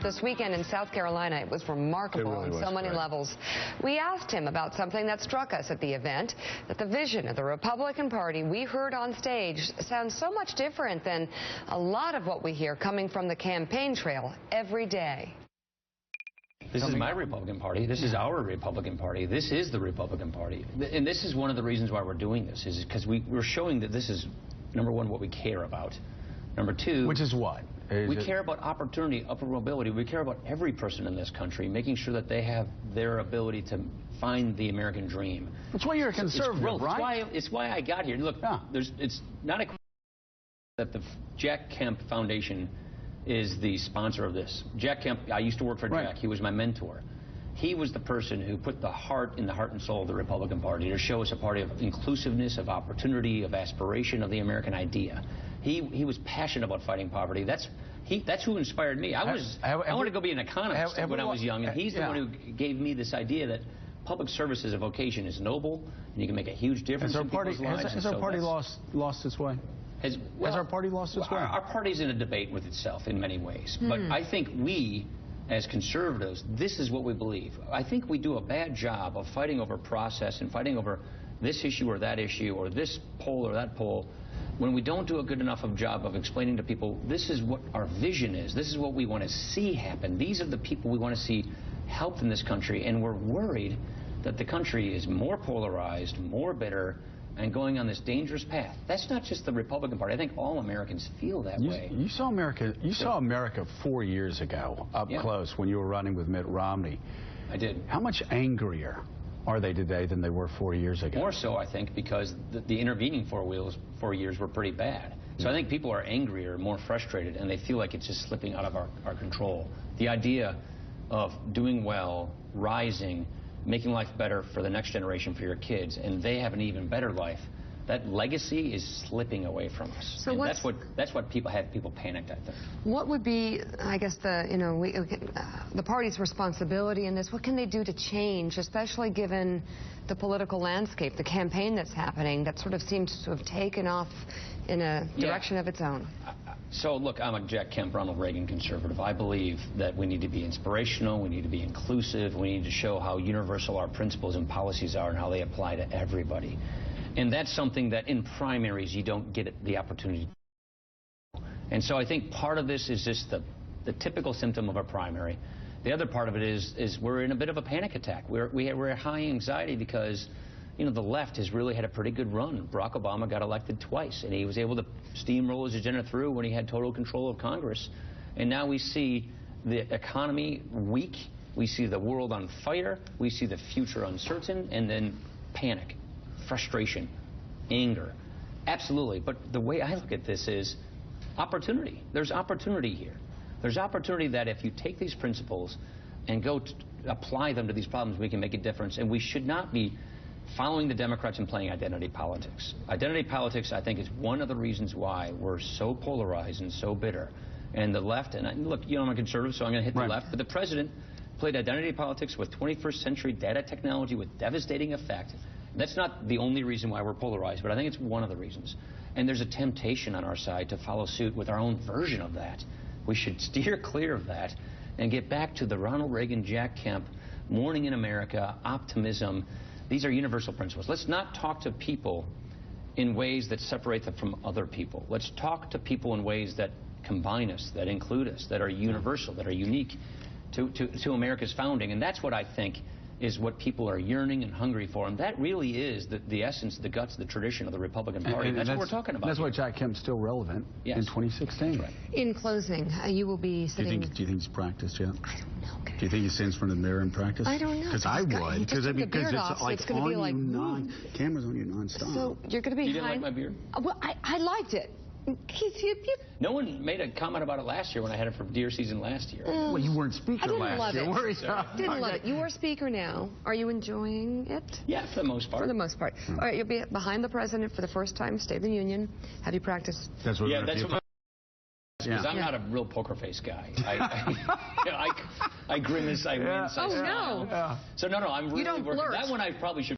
This weekend in South Carolina, it was remarkable on so many levels. We asked him about something that struck us at the event, that the vision of the Republican Party we heard on stage sounds so much different than a lot of what we hear coming from the campaign trail every day. This is my Republican Party. This is our Republican Party. This is the Republican Party. And this is one of the reasons why we're doing this, is because we're showing that this is, number one, what we care about. Number two... Which is what? We care about opportunity, upward mobility. We care about every person in this country, making sure that they have their ability to find the American dream. That's why you're a conservative, right? It's why I got here. Look, it's not a that the Jack Kemp Foundation is the sponsor of this. Jack Kemp, I used to work for Jack. He was my mentor. He was the person who put the heart in the heart and soul of the Republican Party to show us a party of inclusiveness, of opportunity, of aspiration, of the American idea. He was passionate about fighting poverty. That's who inspired me. I wanted to go be an economist when I was young, and he's the one who gave me this idea that public service as a vocation is noble, and you can make a huge difference in people's lives. Has our party lost its way? Has our party lost its way? Our party's in a debate with itself in many ways. But I think we, as conservatives, this is what we believe. I think we do a bad job of fighting over process and fighting over this issue or that issue or this poll or that poll, when we don't do a good enough of job of explaining to people this is what our vision is, this is what we want to see happen, these are the people we want to see helped in this country, and we're worried that the country is more polarized, more bitter, and going on this dangerous path. That's not just the Republican Party. I think all Americans feel that way. You saw America 4 years ago up close when you were running with Mitt Romney. I did. How much angrier are they today than they were 4 years ago? More so, I think, because the intervening 4 years were pretty bad. So I think people are angrier, more frustrated, and they feel like it's just slipping out of our control. The idea of doing well, rising, making life better for the next generation, for your kids, and they have an even better life, that legacy is slipping away from us. So that's what people panicked, I think. What would be, I guess, the party's responsibility in this? What can they do to change, especially given the political landscape, the campaign that's happening that sort of seems to have taken off in a direction of its own? So, look, I'm a Jack Kemp, Ronald Reagan conservative. I believe that we need to be inspirational, we need to be inclusive, we need to show how universal our principles and policies are and how they apply to everybody. And that's something that in primaries you don't get the opportunity to do. And so I think part of this is just the typical symptom of a primary. The other part of it is we're in a bit of a panic attack. We're at high anxiety because, you know, the left has really had a pretty good run. Barack Obama got elected twice, and he was able to steamroll his agenda through when he had total control of Congress. And now we see the economy weak, we see the world on fire, we see the future uncertain, and then panic, frustration, anger. Absolutely. But the way I look at this is opportunity. There's opportunity here. There's opportunity that if you take these principles and go apply them to these problems, we can make a difference. And we should not be following the Democrats and playing identity politics. Identity politics, I think, is one of the reasons why we're so polarized and so bitter. And the left, and look, you know, I'm a conservative, so I'm going to hit the left, but the president played identity politics with 21st century data technology with devastating effect. That's not the only reason why we're polarized, but I think it's one of the reasons. And there's a temptation on our side to follow suit with our own version of that. We should steer clear of that and get back to the Ronald Reagan, Jack Kemp, morning in America, optimism. These are universal principles. Let's not talk to people in ways that separate them from other people. Let's talk to people in ways that combine us, that include us, that are universal, that are unique to America's founding. And that's what I think is what people are yearning and hungry for. And that really is the essence, the guts, the tradition of the Republican Party. And that's what we're talking about. That's why Jack Kemp's still relevant in 2016. Right. In closing, you will be sitting... Do you think he's practiced yet? I don't know. Do you think he stands in front of the mirror and practice? I don't know. Because I would. Because it's like on you, cameras on you nonstop. So you're going to be... You didn't like my beard? Well, I liked it. No one made a comment about it last year when I had it for deer season last year. Well, you weren't speaker last year. Didn't love it. You are speaker now. Are you enjoying it? Yeah, for the most part. For the most part. All right, you'll be behind the president for the first time, State of the Union. Have you practiced? That's what because I'm not a real poker face guy. I grimace, I wince. Oh, no. So, no, I'm really... You don't flirt. That one I probably should...